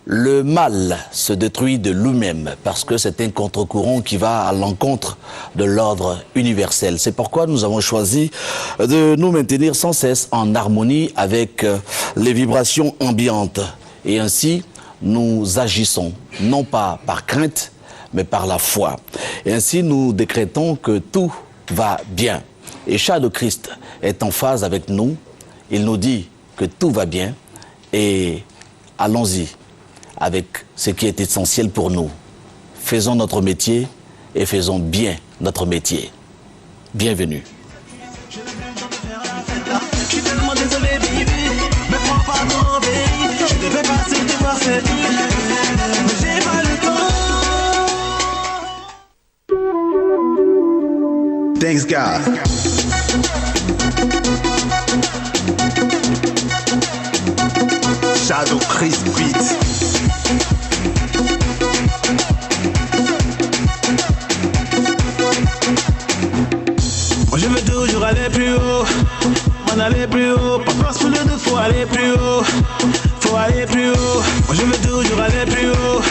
Le mal se détruit de lui-même parce que c'est un contre-courant qui va à l'encontre de l'ordre universel. C'est pourquoi nous avons choisi de nous maintenir sans cesse en harmonie avec les vibrations ambiantes. Et ainsi, nous agissons, non pas par crainte, mais par la foi. Et ainsi, nous décrétons que tout va bien. Et Shadow Christ est en phase avec nous. Il nous dit que tout va bien. Et allons-y avec ce qui est essentiel pour nous. Faisons notre métier et faisons bien notre métier. Bienvenue. Je suis tellement désolé, baby, mais prends pas ton baby. Je devais passer te voir cette nuit, mais j'ai pas le temps. Thanks God. Shadow Christ Beat. Moi je veux toujours aller plus haut, m'en aller plus haut. Pas place pour le deux, faut aller plus haut, faut aller plus haut. Moi je veux toujours aller plus haut,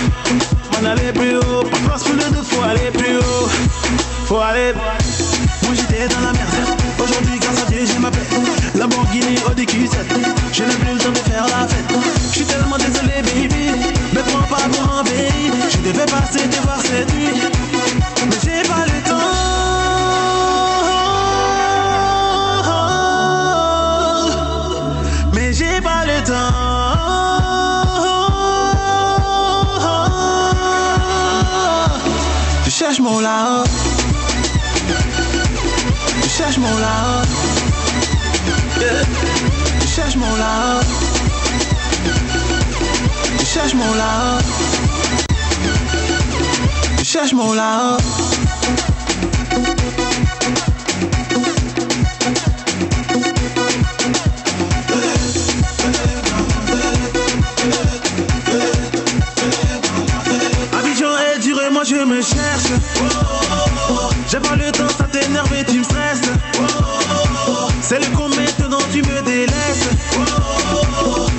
m'en aller plus haut. Pas place pour le deux, faut aller plus haut, faut aller. Moi j'étais dans la merde, aujourd'hui grâce à Dieu j'ai ma paix. Lamborghini ODQ7, je n'ai plus le temps de faire la fête. Je suis tellement désolé baby, mais prends pas ton baby. Je devais passer te voir cette nuit, mais j'ai pas le temps. Mais j'ai pas le temps. Je cherche mon là. Je cherche mon là. Je cherche mon là. Je cherche mon là. Je cherche mon là. Abidjan est dur et moi je me cherche. J'ai pas le temps, ça t'énerve et tu me stresses. C'est le con maintenant tu me délaisses.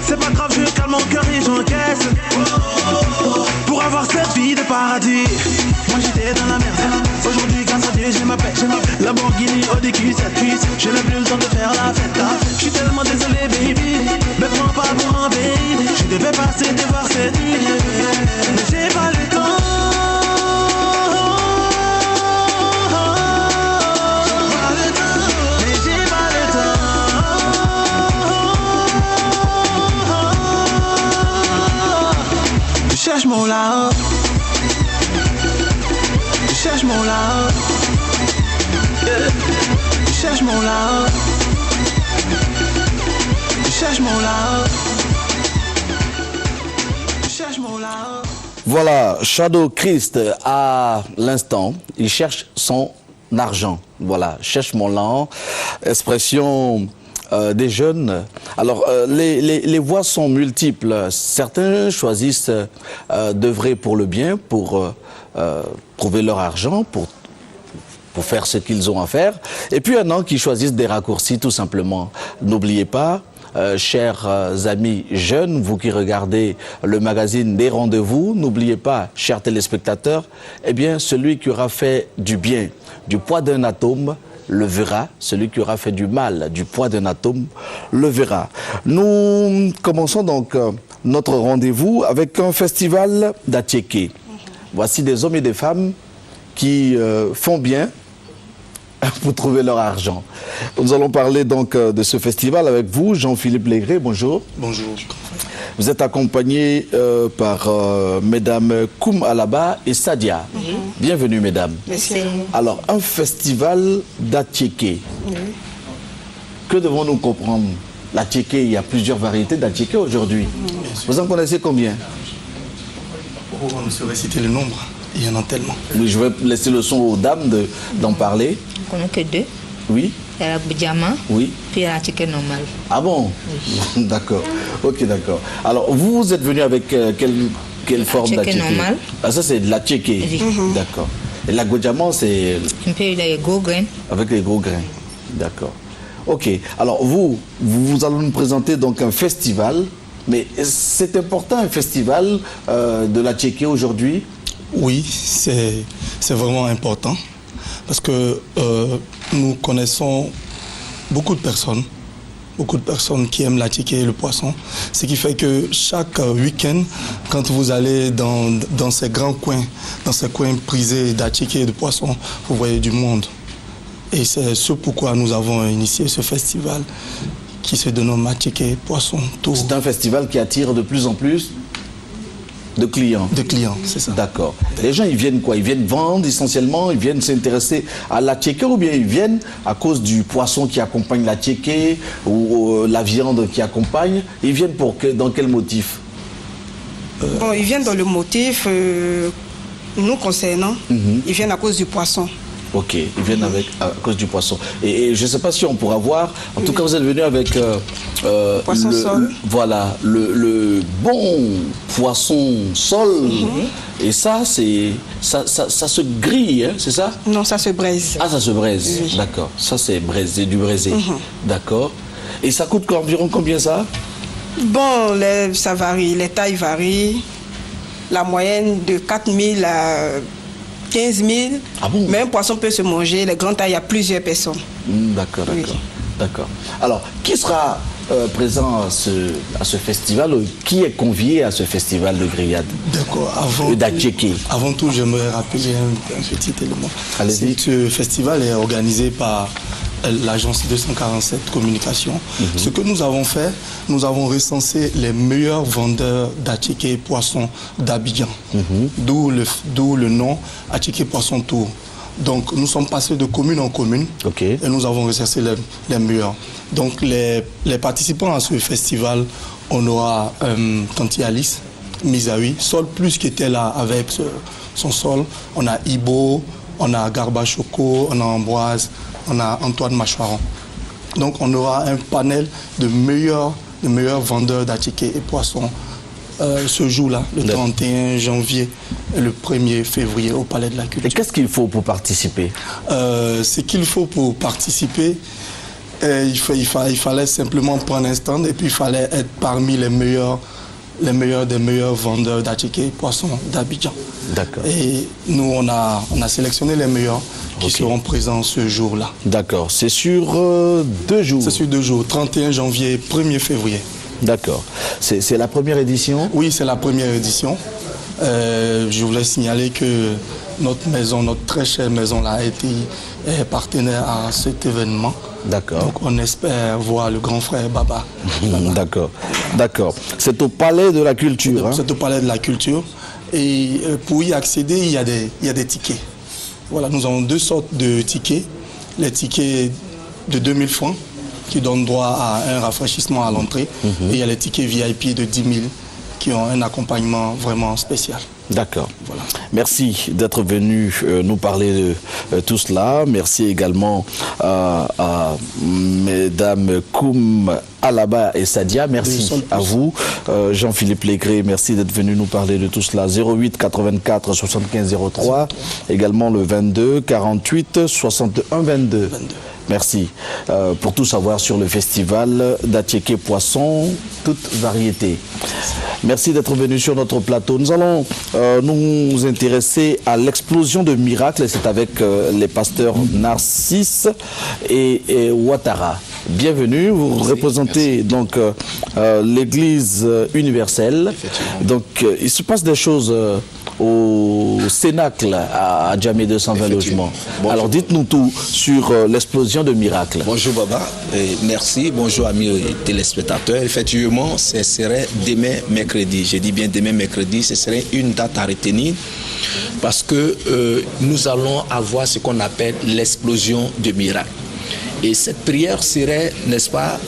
C'est pas grave, je calme mon cœur et j'encaisse. Pour avoir cette vie de paradis. Moi j'étais dans la merde. Aujourd'hui grâce à Dieu j'ai ma paix. Lamborghini ODQ7. Je n'ai plus le temps de faire la fête. Je suis tellement désolé baby, mais prends pas pour un baby. Je devais passer te voir cette nuit, mais j'ai pas le temps. Je cherche mon là. Je cherche mon là. Je cherche mon là. Je cherche mon là. Je cherche mon là. Voilà, Shadow Christ, à l'instant, il cherche son argent. Voilà, cherche mon lan, expression des jeunes. Alors, les voies sont multiples. Certains choisissent d'œuvrer pour le bien, pour trouver leur argent, pour faire ce qu'ils ont à faire. Et puis, il y en a qui choisissent des raccourcis, tout simplement. N'oubliez pas, chers amis jeunes, vous qui regardez le magazine des rendez-vous, n'oubliez pas, chers téléspectateurs, eh bien, celui qui aura fait du bien, du poids d'un atome, le verra. Celui qui aura fait du mal, du poids d'un atome, le verra. Nous commençons donc notre rendez-vous avec un festival d'Attiéké. Voici des hommes et des femmes qui font bien pour trouver leur argent. Nous allons parler donc de ce festival avec vous, Jean-Philippe Légré. Bonjour. Bonjour. Vous êtes accompagné par mesdames Koum Alaba et Sadia. Bienvenue, mesdames. Merci. Alors, un festival d'Attiéké. Que devons-nous comprendre? L'Attiéké, il y a plusieurs variétés d'Attiéké aujourd'hui. Vous en connaissez combien? On ne saurait citer le nombre. Il y en a tellement. Oui, je vais laisser le son aux dames d'en parler. On connaît que deux. Oui. Il y a la Boudjama, Oui. puis il y a l'Attiéké normal. Ah bon? Oui. D'accord. Ok, d'accord. Alors, vous êtes venu avec quelle forme d'Attiéké? normal. Ah, ça, c'est de l'Attiéké. Oui. D'accord. Et la Godjaman, c'est Un peu les gros grains. avec les gros grains. D'accord. Ok. Alors, vous allez nous présenter donc un festival Mais c'est important un festival de la Tchéké aujourd'hui? Oui, c'est vraiment important parce que nous connaissons beaucoup de personnes qui aiment la Tchéké et le poisson. Ce qui fait que chaque week-end, quand vous allez dans ces grands coins, dans ces coins prisés de la Tchéké et de poisson, vous voyez du monde. Et c'est ce pourquoi nous avons initié ce festival qui se dénomme Tchéké Poisson Tour. C'est un festival qui attire de plus en plus de clients. De clients, c'est ça. D'accord. Les gens, ils viennent quoi? Ils viennent vendre essentiellement, ils viennent s'intéresser à la Tchéké ou bien ils viennent à cause du poisson qui accompagne la Tchéké ou la viande qui accompagne? Ils viennent dans quel motif? Bon, ils viennent dans le motif, nous concernant, ils viennent à cause du poisson. Ok, ils viennent à cause du poisson. Et je ne sais pas si on pourra voir. En tout cas, vous êtes venu avec poisson sol. Voilà, le bon poisson sol. Et ça, ça se grille, hein, c'est ça? Non, ça se braise. Ah, ça se braise. Oui. D'accord. Ça, c'est braisé, du braisé. D'accord. Et ça coûte environ combien ça? Bon, ça varie, les tailles varient. La moyenne de 4 000 à 15 000. Ah bon? Mais un poisson peut se manger, les grandes tailles, il y a plusieurs personnes. D'accord, d'accord. Oui. D'accord. Alors, qui sera présent à ce festival? Qui est convié à ce festival de grillade? D'accord. Avant tout, j'aimerais rappeler un petit élément. Allez-y. Ce festival est organisé par l'agence 247 Communication. Ce que nous avons fait, nous avons recensé les meilleurs vendeurs d'Atchéké Poisson d'Abidjan. D'où le nom Atchéké Poisson Tour. Donc nous sommes passés de commune en commune et nous avons recensé les meilleurs. Donc les participants à ce festival, on aura Tanti Alice, Misawi, Sol Plus qui était là avec son sol. On a Ibo, on a Garba Choco, on a Ambroise, on a Antoine Machouaron. Donc on aura un panel de meilleurs vendeurs d'Atchéké et poissons ce jour-là, le 31 janvier et le 1er février au Palais de la Culture. Et qu'est-ce qu'il faut pour participer? Ce qu'il faut pour participer, il fallait simplement prendre un stand et puis il fallait être parmi les meilleurs des meilleurs vendeurs d'Atchéké et poissons d'Abidjan. D'accord. Et nous, on a sélectionné les meilleurs qui seront présents ce jour-là. D'accord. C'est sur 2 jours? C'est sur 2 jours, 31 janvier et 1er février. D'accord. C'est la première édition? Oui, c'est la première édition. Je voulais signaler que notre très chère maison là, est partenaire à cet événement. D'accord. Donc on espère voir le grand frère Baba. D'accord. D'accord. C'est au Palais de la Culture. C'est au Palais de la Culture. Et pour y accéder, il y a des tickets. Voilà, nous avons 2 sortes de tickets. Les tickets de 2000 francs qui donnent droit à un rafraîchissement à l'entrée. Et il y a les tickets VIP de 10 000 qui ont un accompagnement vraiment spécial. D'accord. Voilà. Merci d'être venu nous parler de tout cela. Merci également à mesdames Koum, Alaba et Sadia. Merci à vous. Jean-Philippe Légré, merci d'être venu nous parler de tout cela. 08 84 75 03. Également le 22 48 61 22. Merci pour tout savoir sur le festival d'Atchéké Poisson, toute variété. Merci d'être venu sur notre plateau. Nous allons nous intéresser à l'explosion de miracles. C'est avec les pasteurs Narcisse et Ouattara. Bienvenue, vous représentez donc l'Église universelle. Donc il se passe des choses au Cénacle à Djamé 220 logements. Bonjour. Alors dites-nous tout sur l'explosion de miracles. Bonjour Baba, merci, bonjour amis téléspectateurs. Effectivement, ce serait demain mercredi. Je dis bien demain mercredi, ce serait une date à retenir parce que nous allons avoir ce qu'on appelle l'explosion de miracles. Et cette prière serait, n'est-ce pas,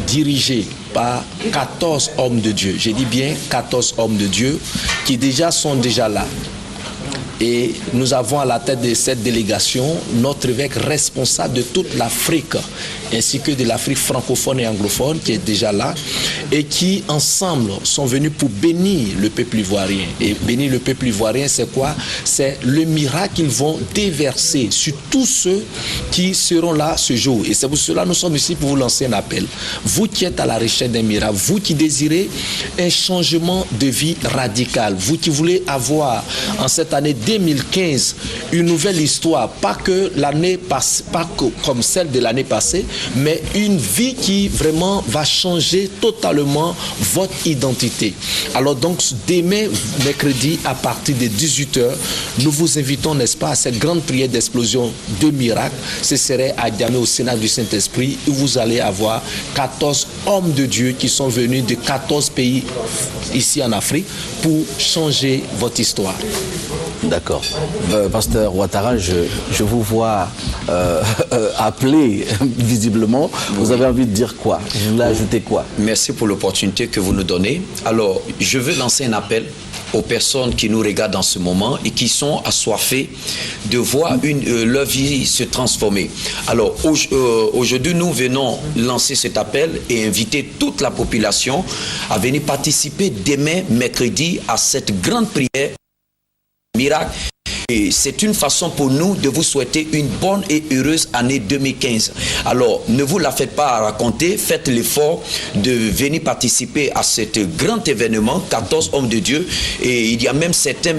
dirigée par 14 hommes de Dieu. Je dis bien 14 hommes de Dieu qui sont déjà là. Et nous avons à la tête de cette délégation notre évêque responsable de toute l'Afrique ainsi que de l'Afrique francophone et anglophone qui est déjà là et qui ensemble sont venus pour bénir le peuple ivoirien. Et bénir le peuple ivoirien, c'est quoi? C'est le miracle qu'ils vont déverser sur tous ceux qui seront là ce jour. Et c'est pour cela que nous sommes ici pour vous lancer un appel. Vous qui êtes à la recherche d'un miracle, vous qui désirez un changement de vie radical, vous qui voulez avoir en cette année 2015 une nouvelle histoire, pas que l'année passe, pas que, comme celle de l'année passée, mais une vie qui vraiment va changer totalement votre identité. Alors donc demain mercredi à partir de 18h, nous vous invitons, n'est-ce pas, à cette grande prière d'explosion de miracles. Ce serait à Diamé au Sénat du Saint-Esprit où vous allez avoir 14 hommes de Dieu qui sont venus de 14 pays ici en Afrique pour changer votre histoire. D'accord. Pasteur Ouattara, je vous vois appelé visiblement. Vous avez envie de dire quoi? Vous voulez ajouter quoi? Merci pour l'opportunité que vous nous donnez. Alors, je veux lancer un appel aux personnes qui nous regardent en ce moment et qui sont assoiffées de voir leur vie se transformer. Alors aujourd'hui, nous venons lancer cet appel et inviter toute la population à venir participer demain, mercredi, à cette grande prière miracle. Et c'est une façon pour nous de vous souhaiter une bonne et heureuse année 2015. Alors, ne vous la faites pas à raconter, faites l'effort de venir participer à cet grand événement, 14 hommes de Dieu. Et il y a même certains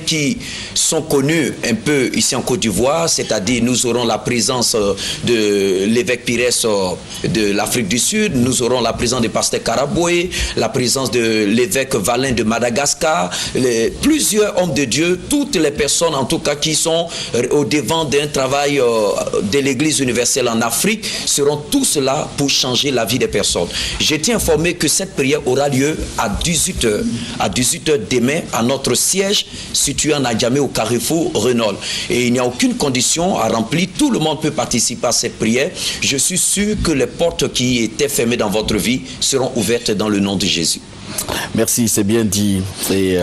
qui sont connus un peu ici en Côte d'Ivoire, c'est-à-dire nous aurons la présence de l'évêque Pires de l'Afrique du Sud, nous aurons la présence du pasteur Karaboué, la présence de l'évêque Valin de Madagascar, plusieurs hommes de Dieu, toutes les personnes en tout cas qui sont au devant d'un travail de l'Église universelle en Afrique seront tous là pour changer la vie des personnes. J'ai été informé que cette prière aura lieu à 18h. À 18h demain à notre siège situé en Adjamé au Carrefour Renault. Et il n'y a aucune condition à remplir. Tout le monde peut participer à cette prière. Je suis sûr que les portes qui étaient fermées dans votre vie seront ouvertes dans le nom de Jésus. Merci, c'est bien dit. Et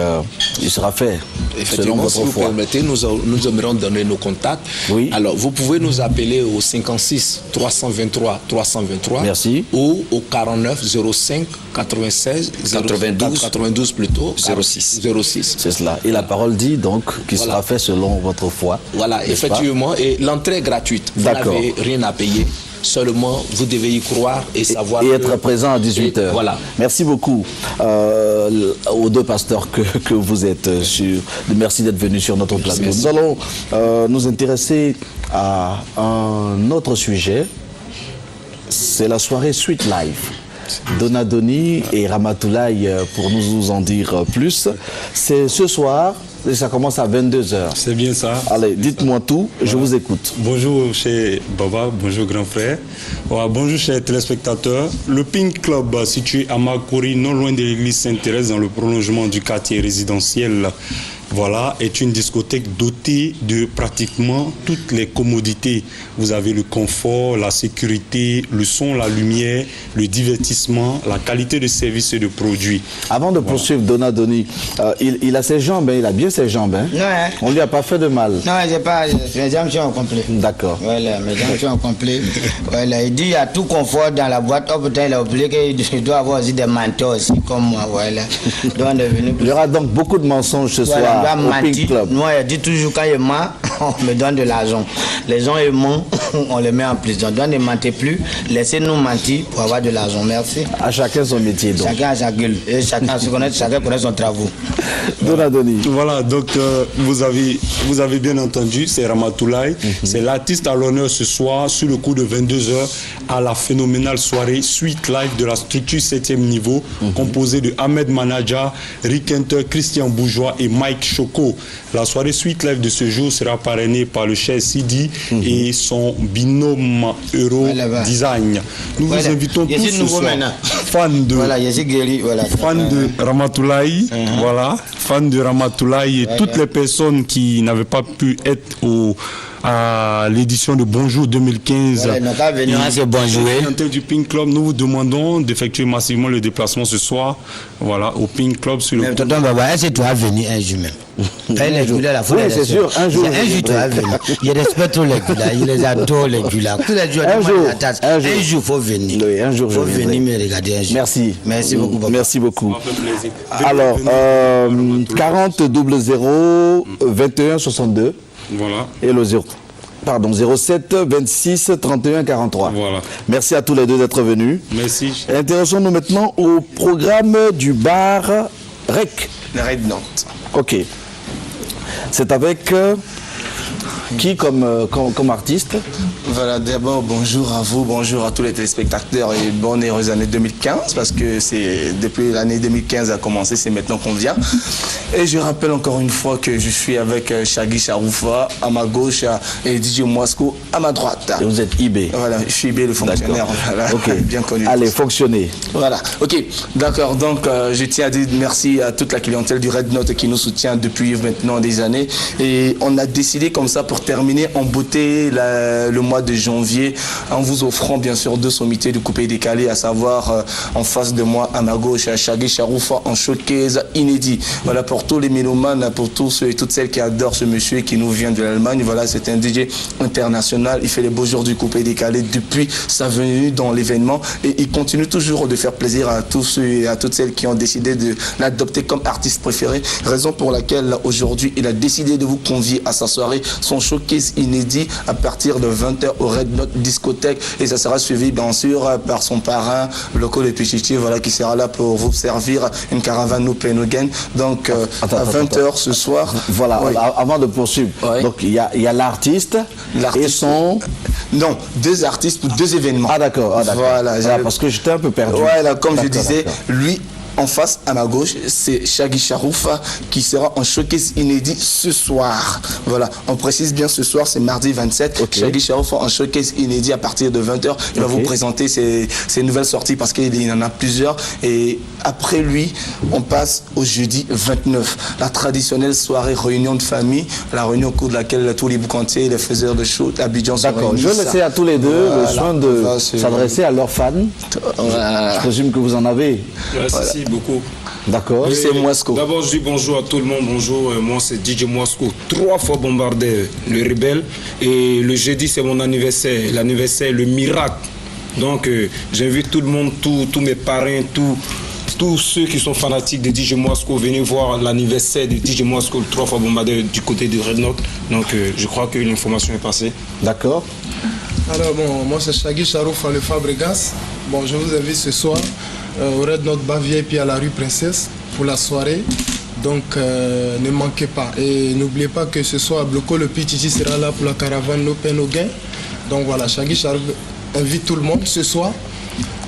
il sera fait. Effectivement, si vous permettez, nous aimerions donner nos contacts. Oui. Alors, vous pouvez nous appeler au 56 323 323. Merci. Ou au 49 05 96 92 plutôt 06. C'est cela. Et la parole dit donc qu'il sera fait selon votre foi. Voilà, effectivement. Et l'entrée est gratuite. Vous n'avez rien à payer. Seulement, vous devez y croire et savoir. Et être présent à 18h. Voilà. Merci beaucoup aux deux pasteurs que vous êtes. Merci d'être venus sur notre plateau. Nous allons nous intéresser à un autre sujet. C'est la soirée Sweet Life. Donadoni et Ramatoulaye pour nous en dire plus. C'est ce soir et ça commence à 22h. C'est bien ça. Allez, dites-moi tout, je vous écoute. Bonjour cher Baba, bonjour grand frère. Bonjour chers téléspectateurs. Le Pink Club situé à Makori, non loin de l'église Sainte-Thérèse, dans le prolongement du quartier résidentiel, voilà, est une discothèque dotée de pratiquement toutes les commodités. Vous avez le confort, la sécurité, le son, la lumière, le divertissement, la qualité de service et de produits. Avant de poursuivre Donadoni, il a ses jambes, il a bien ses jambes. Hein? Ouais. On lui a pas fait de mal. Non, j'ai pas, mes jambes sont au complet. D'accord. Voilà, mes jambes sont au complet. Voilà, il dit il y a tout confort dans la boîte. Oh putain, il a oublié qu'il doit avoir aussi des manteaux aussi, comme moi. Voilà. Donc, il y aura donc beaucoup de mensonges ce soir. Au Pink Club. Moi, je dis toujours quand il ment, on me donne de l'argent. Les gens ils mentent, on les met en prison. Donc ne mentez plus, laissez-nous mentir pour avoir de l'argent. Merci. À chacun son métier donc. Chacun a sa gueule. Et chacun connaît son travail. Donadoni. Voilà, donc vous avez bien entendu, c'est Ramatoulaye. C'est l'artiste à l'honneur ce soir sur le coup de 22h à la phénoménale soirée Sweet Life de la structure 7e niveau, composée de Ahmed Manaja, Rick Hunter, Christian Bourgeois et Mike Choco. La soirée Sweet Life de ce jour sera parrainée par le cher Sidi et son binôme Euro Design. Nous vous invitons tous ce soir, fans de Ramatoulaye, voilà, fans de Ramatoulaye et toutes les personnes qui n'avaient pas pu être à l'édition de Bonjour 2015. Voilà, notre avenir, c'est Bonjour. Du Pink Club, nous vous demandons d'effectuer massivement le déplacement ce soir, voilà, au Pink Club sur le. Mais tonton Baba, est-ce que tu vas venir un jour même? Oui, c'est sûr, un jour. Un jour, tu vas venir. Je respecte tous les Gula, je les adore les Gula. Tous les jours, un jour, il faut venir. Oui, un jour, il faut venir me regarder un jour. Merci. Merci beaucoup, papa. Merci beaucoup. Alors, 40 00 21 62. Voilà. Et le 07 26 31 43. Voilà. Merci à tous les deux d'être venus. Merci. Intéressons-nous maintenant au programme du bar REC. Red Note. Ok. C'est avec qui comme artiste? Voilà, d'abord bonjour à vous, bonjour à tous les téléspectateurs et bonne et heureuse année 2015 parce que c'est depuis l'année 2015 a commencé, c'est maintenant qu'on vient. Et je rappelle encore une fois que je suis avec Shaggy Charoufa à ma gauche et DJ Mwasko à ma droite. Et vous êtes IB. Voilà, je suis IB le fonctionnaire, voilà, okay. Bien connu. Allez, fonctionnez. Voilà, ok, d'accord, donc je tiens à dire merci à toute la clientèle du Red Note qui nous soutient depuis maintenant des années et on a décidé comme ça pour terminer en beauté le mois de janvier en vous offrant bien sûr deux sommités de coupé décalé, à savoir en face de moi à ma gauche Shaggy Charoufa en showcase inédit. Voilà, pour tous les mélomanes, pour tous ceux et toutes celles qui adorent ce monsieur qui nous vient de l'Allemagne. Voilà, c'est un DJ international, il fait les beaux jours du coupé décalé depuis sa venue dans l'événement et il continue toujours de faire plaisir à tous ceux et à toutes celles qui ont décidé de l'adopter comme artiste préféré, raison pour laquelle aujourd'hui il a décidé de vous convier à sa soirée, son showcase inédit à partir de 20h au Red Note discothèque et ça sera suivi bien sûr par son parrain Loco le Pichichi, voilà, qui sera là pour vous servir une caravane No Pain No Gain. Donc à 20h ce soir. Voilà, oui. Avant de poursuivre, oui. Donc il y a l'artiste et son... Non, deux artistes pour deux événements. Ah d'accord, voilà, parce que j'étais un peu perdu. Voilà, comme je disais, lui... En face, à ma gauche, c'est Shaggy Charoufa qui sera en showcase inédit ce soir. Voilà, on précise bien ce soir, c'est mardi 27. Okay. Shaggy Charoufa en showcase inédit à partir de 20h. Il va vous présenter ses nouvelles sorties parce qu'il en a plusieurs. Et après lui, on passe au jeudi 29. La traditionnelle soirée réunion de famille, la réunion au cours de laquelle tous les boucantiers, les faiseurs de show, Abidjan sont réunis. D'accord, je laisse à tous les deux le soin de s'adresser à leurs fans. Je présume que vous en avez. Merci beaucoup. D'accord. C'est Mwasko. D'abord, je dis bonjour à tout le monde. Bonjour, moi c'est DJ Mwasko, 3 fois bombardé, le rebelle. Et le jeudi, c'est mon anniversaire. L'anniversaire, le miracle. Donc, j'invite tout le monde, tous mes parrains, tous ceux qui sont fanatiques de DJ Mwasko, venez voir l'anniversaire de DJ Mwasko, 3 fois bombardé du côté de Red Note. Donc, je crois que l'information est passée. D'accord. Alors, bon, moi c'est Shaggy Charoufa, le Fabregas. Bon, je vous invite ce soir au Red Note Bar VIP à la rue Princesse pour la soirée. Donc ne manquez pas. Et n'oubliez pas que ce soir, Bloco le Pichichi sera là pour la caravane No Pain No Gain. Donc voilà, Shaggy Charoufa invite tout le monde ce soir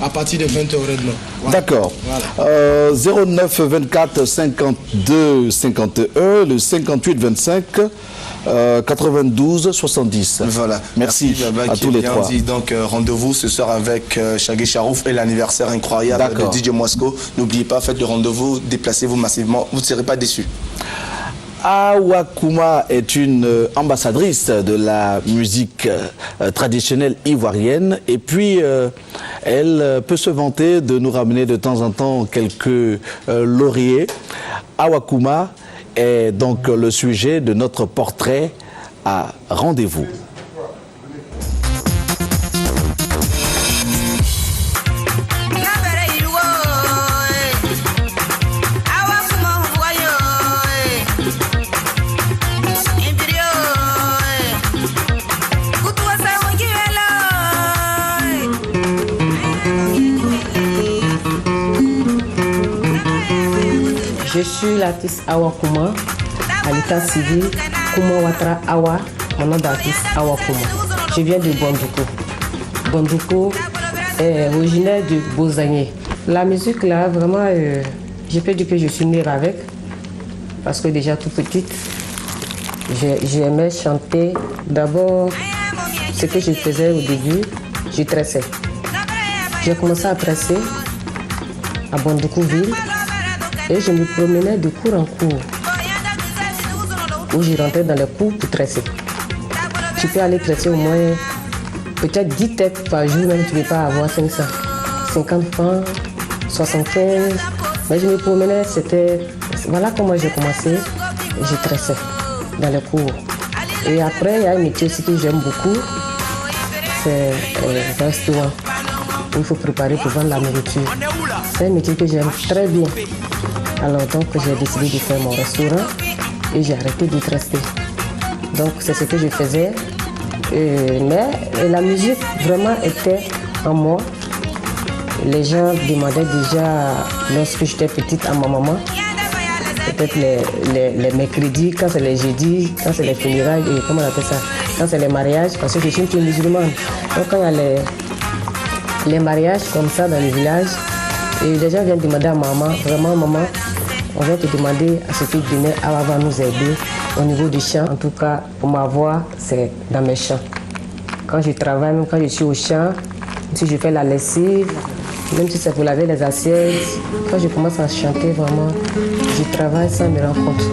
à partir de 20h au Red Note. Voilà. D'accord. Voilà. 09 24 52 51, le 58 25 92 70. Voilà. Merci à tous les trois. Donc rendez-vous ce soir avec Shaggy Charouf et l'anniversaire incroyable de DJ Mwasko. N'oubliez pas, faites le rendez-vous, déplacez-vous massivement, vous ne serez pas déçus. Awa Kuma est une ambassadrice de la musique traditionnelle ivoirienne et puis elle peut se vanter de nous ramener de temps en temps quelques lauriers. Awa Kuma est donc le sujet de notre portrait à rendez-vous. Je suis l'artiste Awa Kuma, à l'état civil, Kuma Watra Awa, mon nom d'artiste Awa Kuma. Je viens de Bondoukou. Bondoukou est originaire de Bozagné. La musique là, vraiment, je peux dire que je suis née avec, parce que déjà toute petite, j'aimais chanter. D'abord, ce que je faisais au début, je tressais. J'ai commencé à tresser à Bondoukou-ville. Et je me promenais de cours en cours, où je rentrais dans les cours pour tresser. tu peux aller tresser au moins peut-être 10 têtes par jour, même tu ne peux pas avoir 500. 50 francs, 75. Mais je me promenais, c'était... Voilà comment j'ai commencé, je tressais dans les cours. Et après, il y a un métier aussi que j'aime beaucoup, c'est le restaurant. Il faut préparer pour vendre la nourriture. C'est un métier que j'aime très bien. Alors donc j'ai décidé de faire mon restaurant et j'ai arrêté de rester. Donc c'est ce que je faisais. Mais la musique vraiment était en moi. Les gens demandaient déjà lorsque j'étais petite à ma maman. Peut-être les mercredis, quand c'est les jeudis, quand c'est les funérailles, et comment on appelle ça, quand c'est les mariages, parce que je suis une fille musulmane. Donc quand il y a les mariages comme ça dans le village, et les gens viennent demander à maman, vraiment maman, on vient te demander à ce que Guinée va nous aider au niveau du chant. En tout cas, pour ma voix, c'est dans mes chants. Quand je travaille, même quand je suis au champ, si je fais la lessive, même si c'est pour laver les assiettes, quand je commence à chanter vraiment, je travaille sans me rendre compte.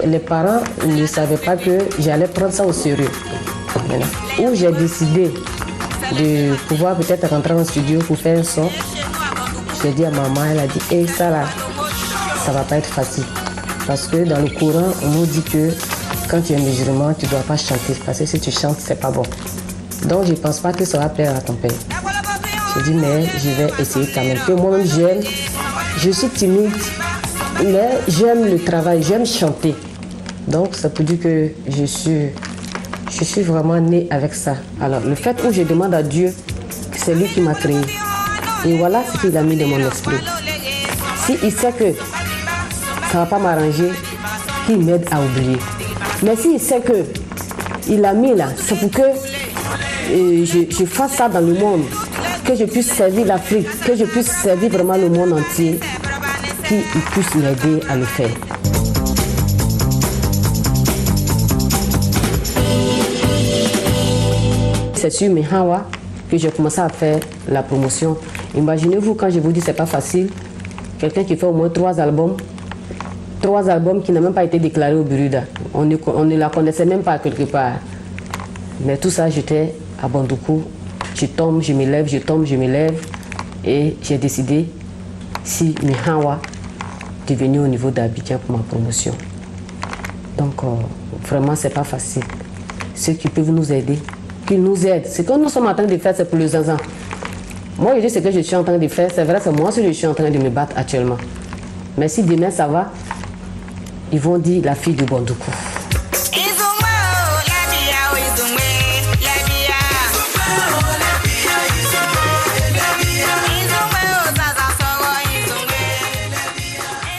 Les parents ne savaient pas que j'allais prendre ça au sérieux. Où j'ai décidé de pouvoir peut-être rentrer en studio pour faire un son, j'ai dit à maman, elle a dit, hey, ça là, ça va pas être facile. Parce que dans le courant, on nous dit que quand tu es musulman, tu ne dois pas chanter. Parce que si tu chantes, c'est pas bon. Donc je ne pense pas que ça va plaire à ton père. J'ai dit, mais je vais essayer quand même. Que moi-même, j'aime, je suis timide, mais j'aime le travail, j'aime chanter. Donc, ça peut dire que je suis vraiment née avec ça. Alors, le fait où je demande à Dieu que c'est lui qui m'a créé. Et voilà ce qu'il a mis dans mon esprit. S'il sait que ça ne va pas m'arranger, qu'il m'aide à oublier. Mais s'il sait qu'il a mis là, c'est pour que je fasse ça dans le monde, que je puisse servir l'Afrique, que je puisse servir vraiment le monde entier, qu'il puisse m'aider à le faire. C'est sur Mihawa que j'ai commencé à faire la promotion. Imaginez-vous, quand je vous dis que ce n'est pas facile, quelqu'un qui fait au moins 3 albums qui n'ont même pas été déclarés au Buruda. On ne la connaissait même pas quelque part. Mais tout ça, j'étais à Bandoukou. Je tombe, je me lève, je tombe, je me lève. Et j'ai décidé, si Mihawa, de venir au niveau d'Abidjan pour ma promotion. Donc, vraiment, ce n'est pas facile. Ceux qui peuvent nous aider, qu'ils nous aident. Ce que nous sommes en train de faire, c'est pour le Zanzan. Moi, je dis ce que je suis en train de faire, c'est vrai, c'est moi que je suis en train de me battre actuellement. Mais si demain ça va, ils vont dire la fille de Bandoukou.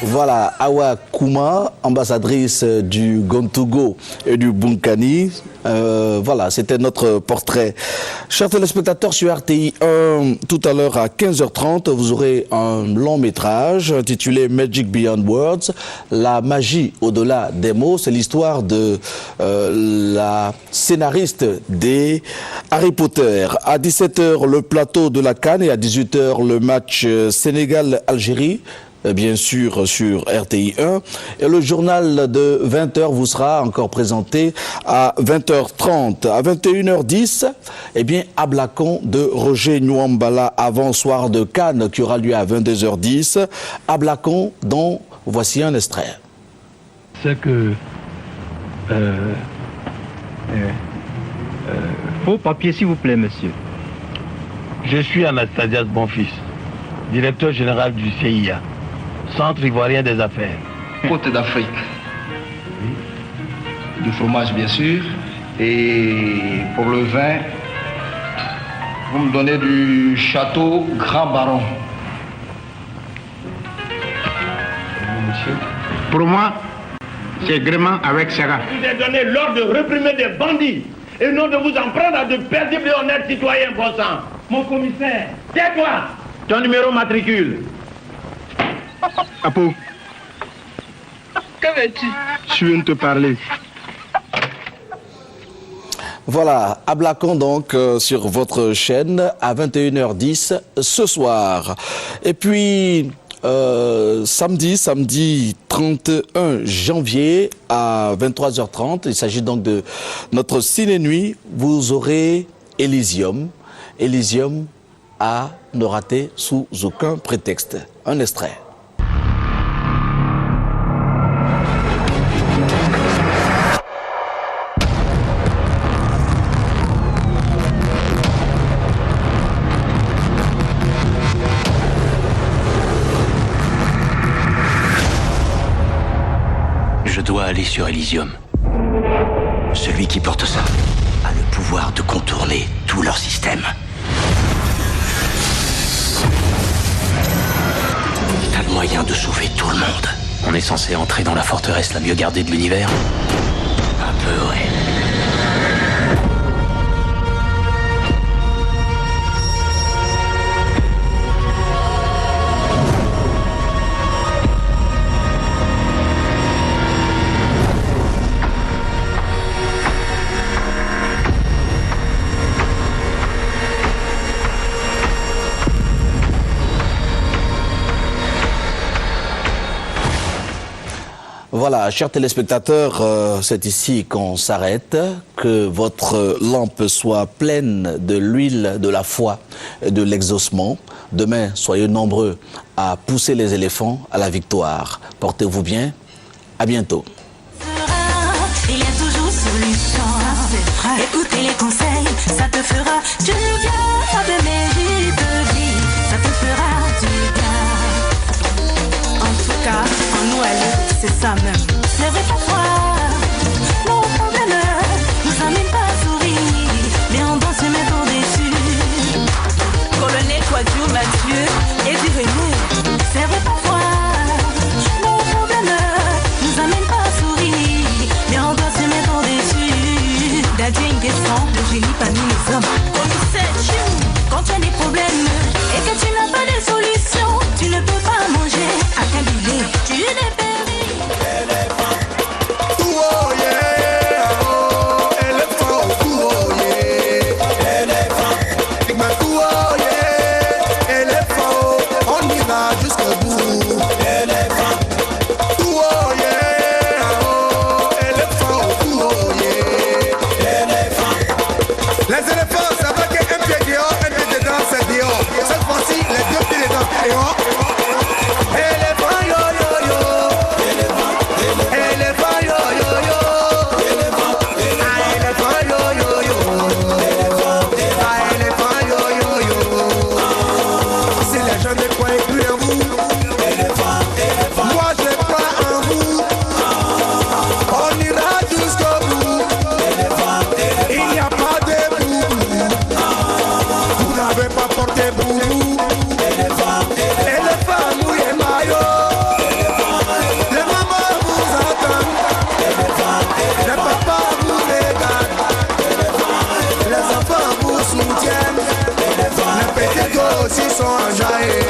Voilà, Awa Kouma, ambassadrice du Gontogo et du Bunkani. Voilà, c'était notre portrait. Chers téléspectateurs sur RTI 1, tout à l'heure à 15h30, vous aurez un long métrage intitulé Magic Beyond Words, la magie au-delà des mots. C'est l'histoire de la scénariste des Harry Potter. À 17h, le plateau de la CAN et à 18h, le match Sénégal-Algérie. Bien sûr sur RTI 1. Et le journal de 20h vous sera encore présenté à 20h30. À 21h10, eh bien, Ablakon de Roger Nwambala avant soir de Cannes qui aura lieu à 22h10. Ablakon dont voici un extrait. C'est que faux papier, s'il vous plaît, monsieur. Je suis Anastasias Bonfils, directeur général du CIA. Centre ivoirien des affaires. Côte d'Afrique. du fromage bien sûr. Et pour le vin, vous me donnez du Château Grand Baron. Pour moi, c'est gréement avec Serra. Je vous ai donné l'ordre de réprimer des bandits et non de vous en prendre à de paisibles et honnêtes citoyens, bon sang. Mon commissaire, tais-toi. Ton numéro matricule. Apo. Que veux-tu? Je viens de te parler. Voilà, Ablakon donc sur votre chaîne à 21h10 ce soir. Et puis samedi 31 janvier à 23h30, il s'agit donc de notre ciné-nuit, vous aurez Elysium. Elysium à ne rater sous aucun prétexte. Un extrait. Je dois aller sur Elysium. Celui qui porte ça a le pouvoir de contourner tout leur système. T'as le moyen de sauver tout le monde. On est censé entrer dans la forteresse la mieux gardée de l'univers. Un peu, ouais. Voilà, chers téléspectateurs, c'est ici qu'on s'arrête. Que votre lampe soit pleine de l'huile de la foi et de l'exaucement. Demain, soyez nombreux à pousser les éléphants à la victoire. Portez-vous bien. À bientôt. Il y a toujours solution. Écoutez les conseils, ça te fera du bien. De mérite de vie, ça te fera du bien. En tout cas, en nous aller, c'est ça même. Ne vais pas croire, nos problèmes nous amènent pas à sourire, mais on doit se mettre au-dessus. Colonel Quadjou, Mathieu et René, ne vais pas croire, nos problèmes nous amènent pas à sourire, mais on doit se mettre au-dessus. Daddy Nguesson, le génie parmi les hommes. Commissaire Chou, quand tu as des problèmes et que tu n'as pas de solution, tu ne peux pas manger à ta billet. Tu n'es pas Sont enjaillés.